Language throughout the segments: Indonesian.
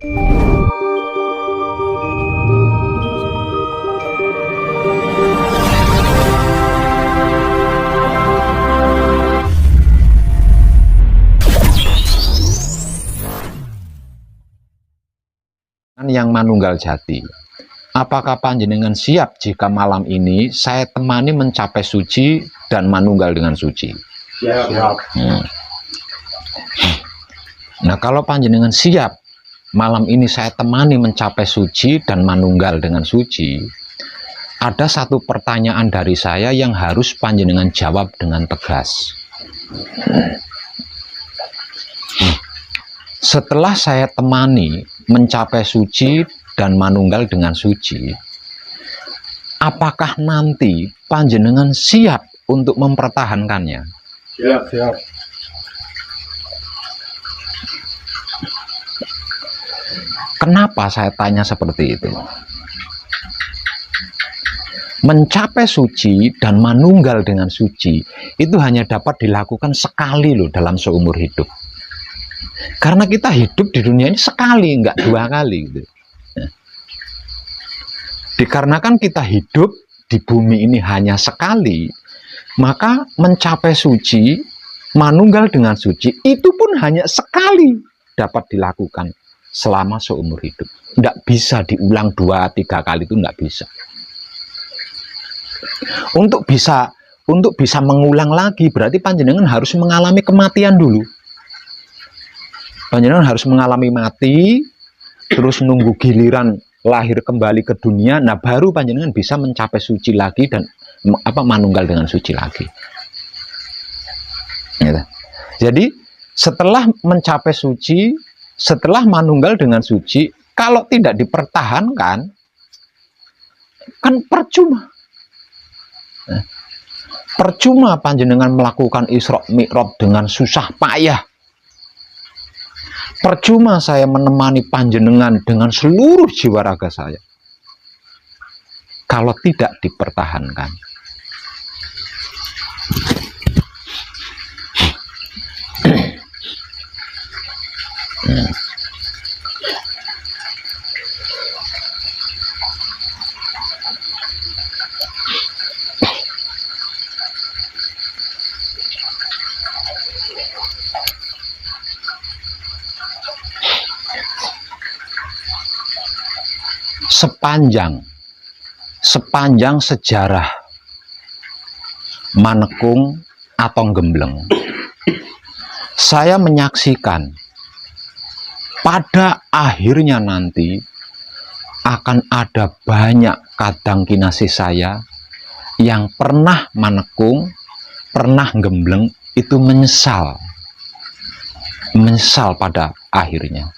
Yang manunggal jati, apakah panjenengan siap jika malam ini saya temani mencapai suci dan manunggal dengan suci? Siap. Nah, kalau panjenengan siap malam ini saya temani mencapai suci dan manunggal dengan suci, ada satu pertanyaan dari saya yang harus panjenengan jawab dengan tegas. Setelah saya temani mencapai suci dan manunggal dengan suci, apakah nanti panjenengan siap untuk mempertahankannya? Siap. Kenapa saya tanya seperti itu? Mencapai suci dan manunggal dengan suci itu hanya dapat dilakukan sekali loh dalam seumur hidup. Karena kita hidup di dunia ini sekali, enggak dua kali gitu. Dikarenakan kita hidup di bumi ini hanya sekali, maka mencapai suci, manunggal dengan suci, itu pun hanya sekali dapat dilakukan selama seumur hidup. Enggak bisa diulang 2-3 kali, itu enggak bisa. Untuk bisa mengulang lagi, berarti panjenengan harus mengalami kematian dulu. Panjenengan harus mengalami mati, terus nunggu giliran lahir kembali ke dunia, nah baru panjenengan bisa mencapai suci lagi dan manunggal dengan suci lagi. Gitu. Jadi setelah mencapai suci, setelah manunggal dengan suci, kalau tidak dipertahankan, kan percuma. Percuma panjenengan melakukan Isra Mi'raj dengan susah payah. Percuma saya menemani panjenengan dengan seluruh jiwa raga saya, kalau tidak dipertahankan. Sepanjang sejarah Manekung atau Gembleng, saya menyaksikan pada akhirnya nanti akan ada banyak kadang kinasih saya yang pernah Manekung, pernah Gembleng, itu menyesal pada akhirnya.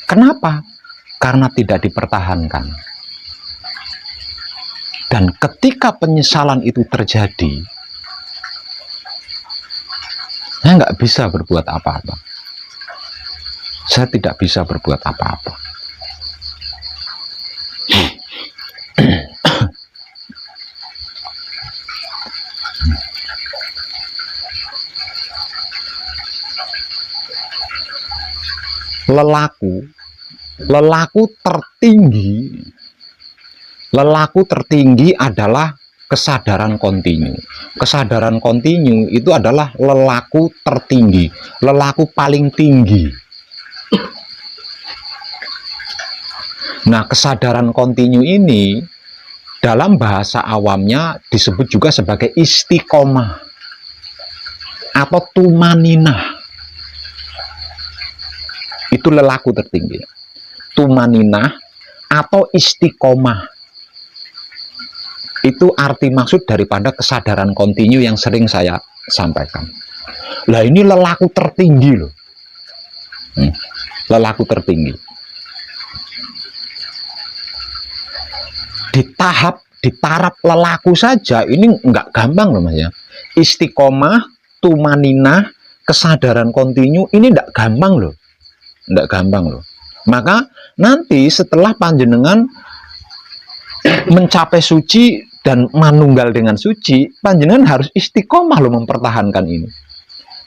Kenapa? Karena tidak dipertahankan. Dan ketika penyesalan itu terjadi, saya nggak bisa berbuat apa-apa. Saya tidak bisa berbuat apa-apa. Lelaku tertinggi adalah kesadaran kontinu. Kesadaran kontinu itu adalah lelaku tertinggi, lelaku paling tinggi. Nah, kesadaran kontinu ini dalam bahasa awamnya disebut juga sebagai istiqomah atau tumaninah. Itu lelaku tertinggi. Tumaninah atau istiqomah. Itu arti maksud daripada kesadaran kontinu yang sering saya sampaikan. Lah ini lelaku tertinggi loh. Lelaku tertinggi. Di taraf lelaku saja ini nggak gampang loh Mas ya. Istiqomah, tumaninah, kesadaran kontinu ini nggak gampang loh. Nggak gampang loh. Maka nanti setelah panjenengan mencapai suci dan manunggal dengan suci, panjenengan harus istiqomah loh mempertahankan ini.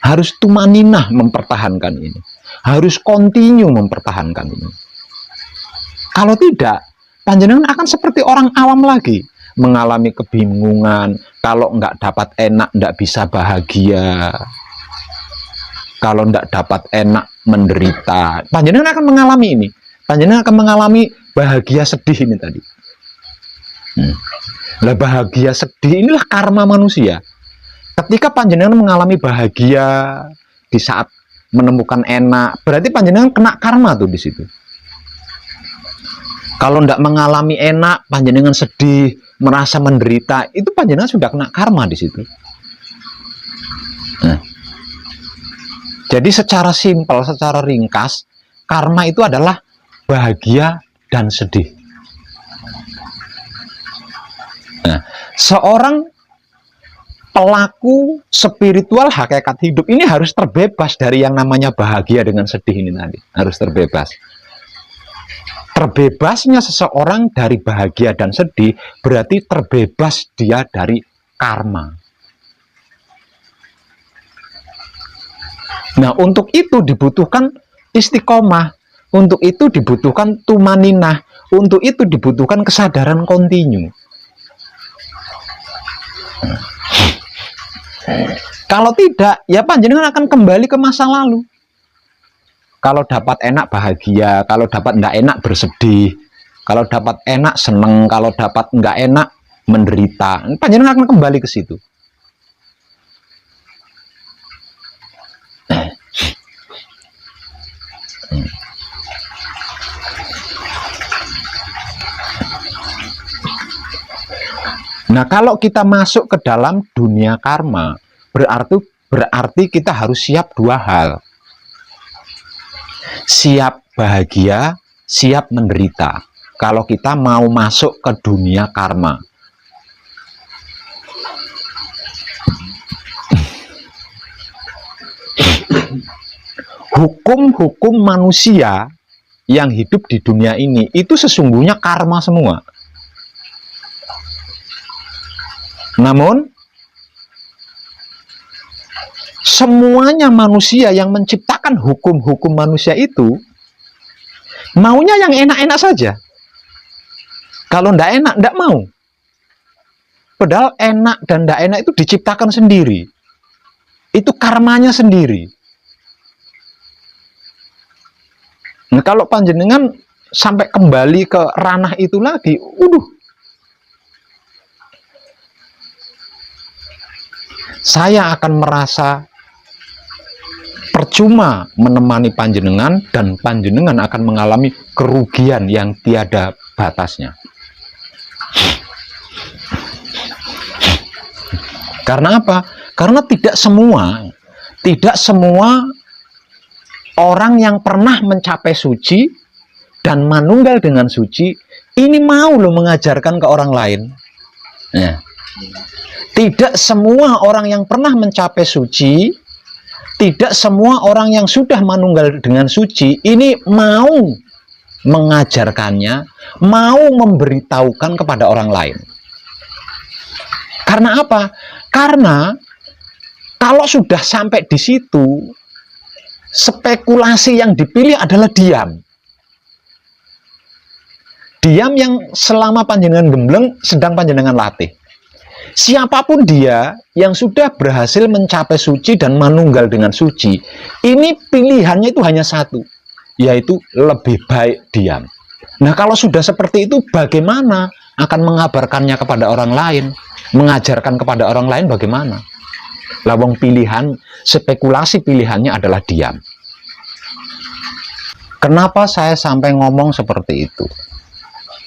Harus tumaninah mempertahankan ini. Harus kontinu mempertahankan ini. Kalau tidak, panjenengan akan seperti orang awam lagi, mengalami kebingungan, kalau nggak dapat enak, nggak bisa bahagia. Kalau nggak dapat enak, menderita. Panjenengan akan mengalami ini. Panjenengan akan mengalami bahagia sedih ini tadi. Lah bahagia sedih inilah karma manusia. Ketika panjenengan mengalami bahagia di saat menemukan enak, berarti panjenengan kena karma tuh di situ. Kalau tidak mengalami enak, panjenengan sedih, merasa menderita, itu panjenengan sudah kena karma di situ. Nah, jadi secara simpel, secara ringkas, karma itu adalah bahagia dan sedih. Nah, seorang pelaku spiritual hakikat hidup ini harus terbebas dari yang namanya bahagia dengan sedih ini tadi. Harus terbebas. Terbebasnya seseorang dari bahagia dan sedih berarti terbebas dia dari karma. Nah, untuk itu dibutuhkan istiqomah, untuk itu dibutuhkan tumaninah, untuk itu dibutuhkan kesadaran kontinu. Kalau tidak, ya panjenengan akan kembali ke masa lalu. Kalau dapat enak bahagia, kalau dapat nggak enak bersedih, kalau dapat enak seneng, kalau dapat nggak enak menderita. Panjenengan akan kembali ke situ. Nah, kalau kita masuk ke dalam dunia karma, berarti kita harus siap dua hal. Siap bahagia, siap menderita. Kalau kita mau masuk ke dunia karma. Hukum-hukum manusia yang hidup di dunia ini itu sesungguhnya karma semua. Namun, semuanya manusia yang menciptakan hukum-hukum manusia itu, maunya yang enak-enak saja. Kalau ndak enak, ndak mau. Padahal enak dan ndak enak itu diciptakan sendiri. Itu karmanya sendiri. Nah, kalau panjenengan sampai kembali ke ranah itu lagi, saya akan merasa percuma menemani panjenengan dan panjenengan akan mengalami kerugian yang tiada batasnya. Karena apa? Karena tidak semua orang yang pernah mencapai suci dan manunggal dengan suci ini mau loh mengajarkan ke orang lain. Nah, tidak semua orang yang pernah mencapai suci, tidak semua orang yang sudah manunggal dengan suci, ini mau mengajarkannya, mau memberitahukan kepada orang lain. Karena apa? Karena kalau sudah sampai di situ, spekulasi yang dipilih adalah diam. Diam yang selama panjenengan gembleng sedang panjenengan latih. Siapapun dia yang sudah berhasil mencapai suci dan manunggal dengan suci, ini pilihannya itu hanya satu, yaitu lebih baik diam. Nah, kalau sudah seperti itu, bagaimana akan mengabarkannya kepada orang lain, mengajarkan kepada orang lain bagaimana? Lawang pilihan, spekulasi pilihannya adalah diam. Kenapa saya sampai ngomong seperti itu?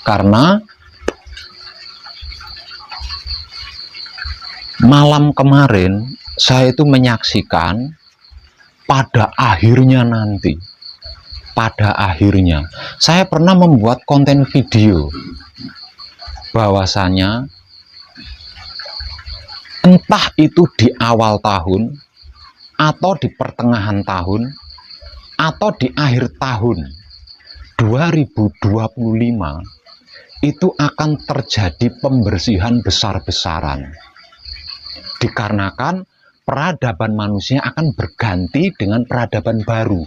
Karena malam kemarin saya itu menyaksikan pada akhirnya nanti, saya pernah membuat konten video bahwasanya entah itu di awal tahun atau di pertengahan tahun atau di akhir tahun 2025 itu akan terjadi pembersihan besar-besaran. Dikarenakan peradaban manusia akan berganti dengan peradaban baru.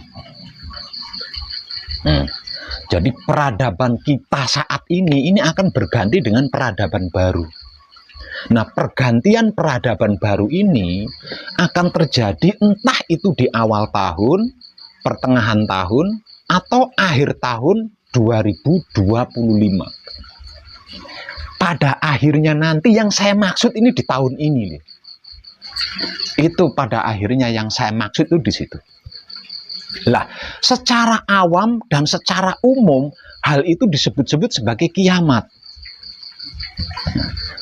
Jadi peradaban kita saat ini akan berganti dengan peradaban baru. Nah, pergantian peradaban baru ini akan terjadi entah itu di awal tahun, pertengahan tahun, atau akhir tahun 2025. Pada akhirnya nanti yang saya maksud ini di tahun ini. Itu pada akhirnya yang saya maksud itu di situ. Lah, secara awam dan secara umum hal itu disebut-sebut sebagai kiamat.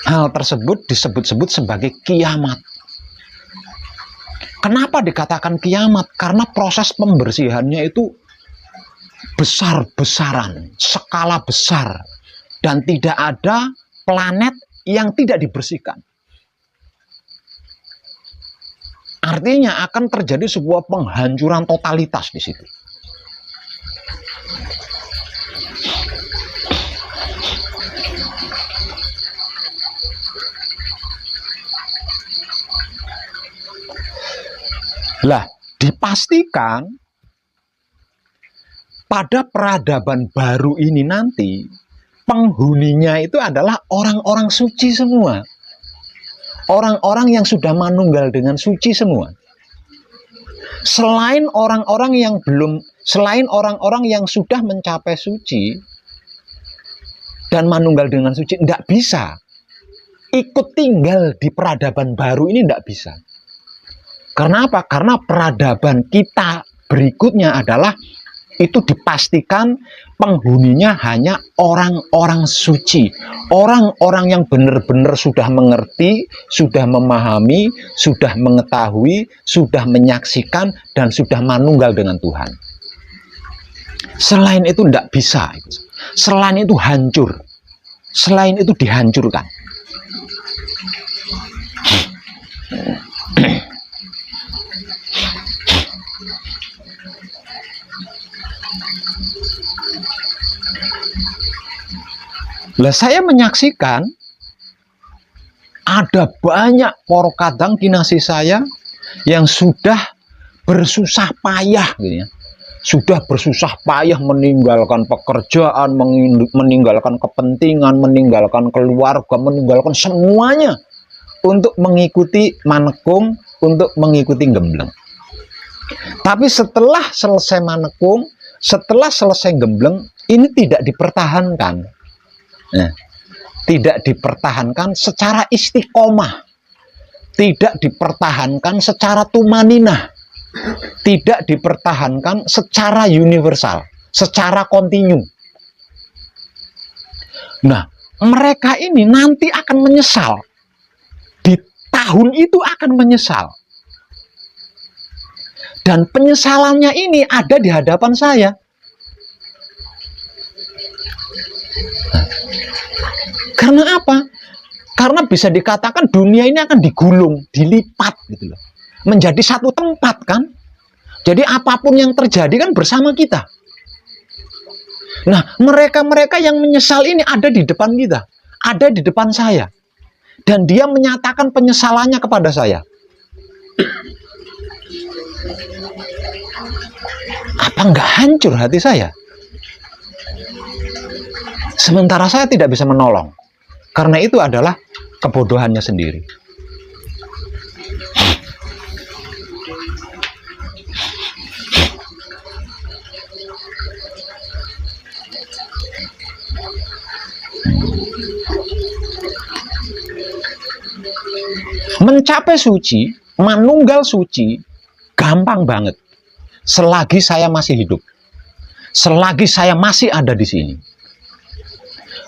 Hal tersebut disebut-sebut sebagai kiamat. Kenapa dikatakan kiamat? Karena proses pembersihannya itu besar-besaran, skala besar, dan tidak ada planet yang tidak dibersihkan. Artinya akan terjadi sebuah penghancuran totalitas di situ. Lah, dipastikan pada peradaban baru ini nanti penghuninya itu adalah orang-orang suci semua. Orang-orang yang sudah manunggal dengan suci semua. Selain orang-orang yang sudah mencapai suci dan manunggal dengan suci, tidak bisa ikut tinggal di peradaban baru ini, tidak bisa. Karena apa? Karena peradaban kita berikutnya adalah itu dipastikan penghuninya hanya orang-orang suci, orang-orang yang benar-benar sudah mengerti, sudah memahami, sudah mengetahui, sudah menyaksikan, dan sudah manunggal dengan Tuhan. Selain itu tidak bisa, selain itu hancur, selain itu dihancurkan. Lah, saya menyaksikan ada banyak para kadang kinasih saya yang sudah bersusah payah gitu ya. Sudah bersusah payah meninggalkan pekerjaan, meninggalkan kepentingan, meninggalkan keluarga, meninggalkan semuanya untuk mengikuti manekung, untuk mengikuti gembleng. Tapi setelah selesai manekung, setelah selesai gembleng, ini tidak dipertahankan. Nah, tidak dipertahankan secara istiqomah, tidak dipertahankan secara tumaninah, tidak dipertahankan secara universal, secara kontinu. Nah, mereka ini nanti akan menyesal. Di tahun itu akan menyesal. Dan penyesalannya ini ada di hadapan saya. Karena apa? Karena bisa dikatakan dunia ini akan digulung, dilipat gitu loh. Menjadi satu tempat kan. Jadi apapun yang terjadi kan bersama kita. Nah, mereka-mereka yang menyesal ini ada di depan kita. Ada di depan saya. Dan dia menyatakan penyesalannya kepada saya. Apa nggak hancur hati saya? Sementara saya tidak bisa menolong. Karena itu adalah kebodohannya sendiri. Mencapai suci, manunggal suci, gampang banget. Selagi saya masih hidup. Selagi saya masih ada di sini.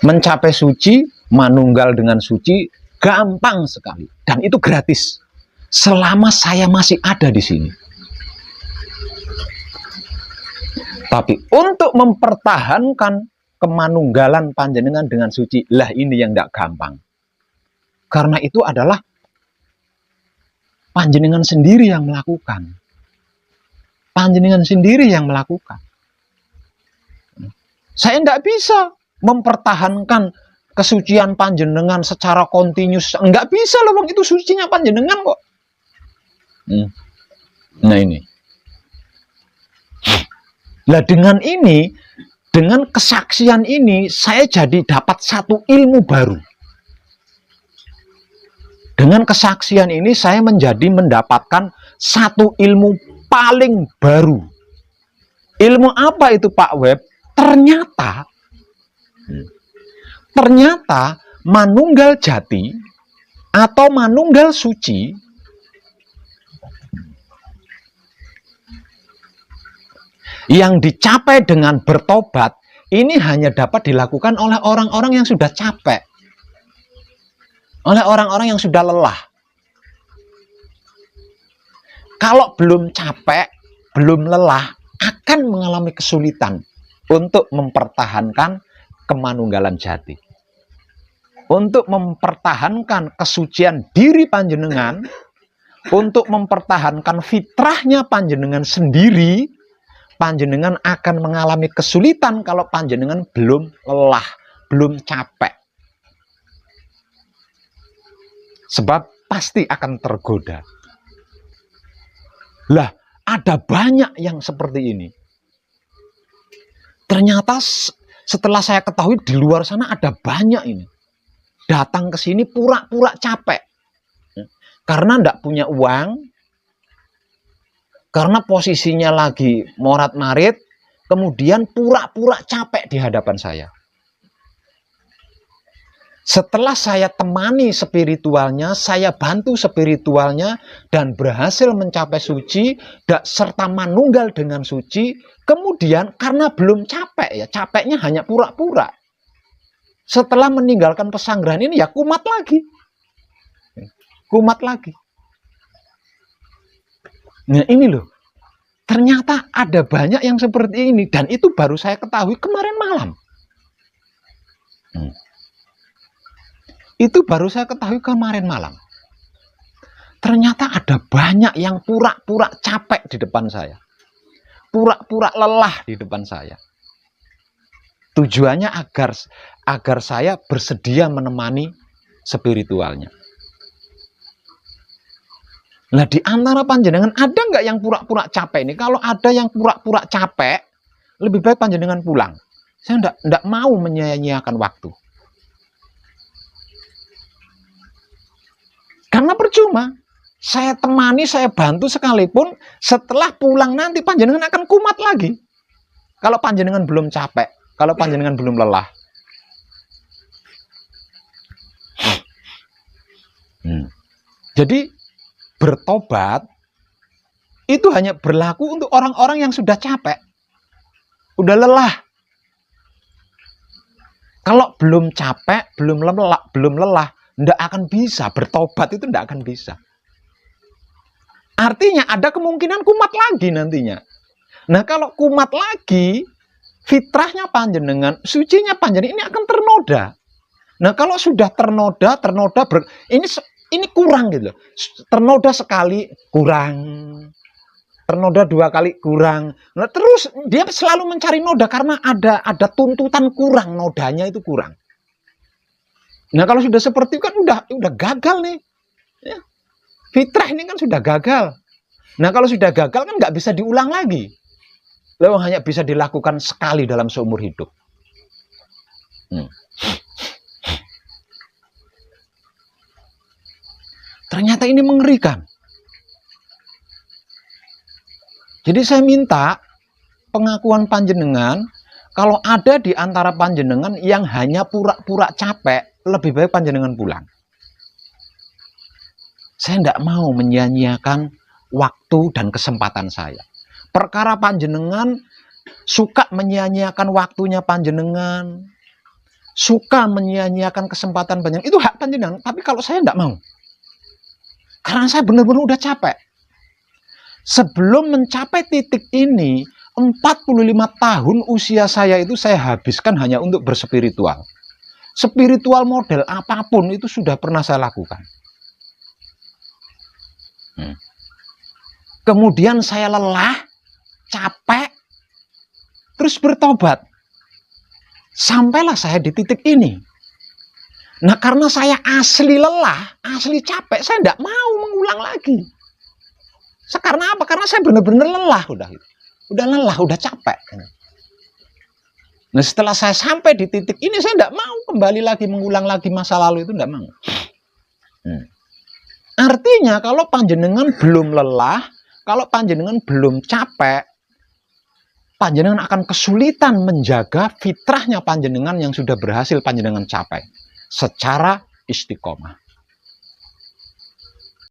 Mencapai suci, manunggal dengan suci, gampang sekali. Dan itu gratis. Selama saya masih ada di sini. Tapi untuk mempertahankan kemanunggalan panjenengan dengan suci, lah ini yang tidak gampang. Karena itu adalah panjenengan sendiri yang melakukan. Panjenengan sendiri yang melakukan. Saya tidak bisa mempertahankan kesucian panjenengan secara kontinus. Enggak bisa loh, itu sucinya panjenengan kok. Nah ini. Nah dengan ini, Dengan kesaksian ini, saya jadi dapat satu ilmu baru. Dengan kesaksian ini, saya menjadi mendapatkan satu ilmu paling baru. Ilmu apa itu, Pak Web? Ternyata manunggal jati atau manunggal suci yang dicapai dengan bertobat ini hanya dapat dilakukan oleh orang-orang yang sudah capek, oleh orang-orang yang sudah lelah. Kalau belum capek, belum lelah, akan mengalami kesulitan untuk mempertahankan kemanunggalan jati, untuk mempertahankan kesucian diri panjenengan, untuk mempertahankan fitrahnya panjenengan sendiri. Panjenengan akan mengalami kesulitan kalau panjenengan belum lelah, belum capek. Sebab pasti akan tergoda. Lah, ada banyak yang seperti ini. Ternyata setelah saya ketahui di luar sana ada banyak ini. Datang ke sini pura-pura capek. Karena tidak punya uang, karena posisinya lagi morat-marit, kemudian pura-pura capek di hadapan saya. Setelah saya temani spiritualnya, saya bantu spiritualnya, dan berhasil mencapai suci, serta manunggal dengan suci, kemudian karena belum capek, ya capeknya hanya pura-pura. Setelah meninggalkan pesanggrahan ini, ya kumat lagi. Kumat lagi. Nah ini loh, ternyata ada banyak yang seperti ini, dan itu baru saya ketahui kemarin malam. Itu baru saya ketahui kemarin malam. Ternyata ada banyak yang pura-pura capek di depan saya, pura-pura lelah di depan saya. Tujuannya agar saya bersedia menemani spiritualnya. Nah, di antara panjenengan ada nggak yang pura-pura capek ini? Kalau ada yang pura-pura capek, lebih baik panjenengan pulang. Saya nggak mau menyia-nyiakan waktu. Karena percuma. Saya temani, saya bantu sekalipun, setelah pulang nanti panjenengan akan kumat lagi. Kalau panjenengan belum capek, kalau panjenengan belum lelah. Jadi, bertobat itu hanya berlaku untuk orang-orang yang sudah capek, udah lelah. Kalau belum capek, belum lelah, tidak akan bisa bertobat, itu tidak akan bisa. Artinya ada kemungkinan kumat lagi nantinya. Nah, kalau kumat lagi, fitrahnya panjenengan, sucinya panjenengan ini akan ternoda. Nah, kalau sudah ternoda ini kurang gitu loh. Ternoda sekali kurang, ternoda 2 kali kurang. Nah, terus dia selalu mencari noda karena ada tuntutan kurang, nodanya itu kurang. Nah, kalau sudah seperti itu kan udah gagal nih. Ya. Fitrah ini kan sudah gagal. Nah, kalau sudah gagal kan nggak bisa diulang lagi. Lalu hanya bisa dilakukan sekali dalam seumur hidup. Ternyata ini mengerikan. Jadi saya minta pengakuan panjenengan, kalau ada di antara panjenengan yang hanya pura-pura capek, lebih baik panjenengan pulang. Saya tidak mau menyia-nyiakan waktu dan kesempatan saya. Perkara panjenengan suka menyia-nyiakan waktunya panjenengan, suka menyia-nyiakan kesempatan panjenengan, itu hak panjenengan. Tapi kalau saya tidak mau. Karena saya benar-benar udah capek. Sebelum mencapai titik ini, 45 tahun usia saya itu saya habiskan hanya untuk berspiritual. Spiritual model apapun itu sudah pernah saya lakukan. Kemudian saya lelah, capek, terus bertobat. Sampailah saya di titik ini. Nah, karena saya asli lelah, asli capek, saya tidak mau mengulang lagi. Karena apa? Karena saya benar-benar lelah, udah lelah, udah capek. Nah, setelah saya sampai di titik ini, saya tidak mau kembali lagi mengulang lagi masa lalu itu, tidak mau. Artinya kalau panjenengan belum lelah, kalau panjenengan belum capek, panjenengan akan kesulitan menjaga fitrahnya panjenengan yang sudah berhasil panjenengan capai secara istiqomah.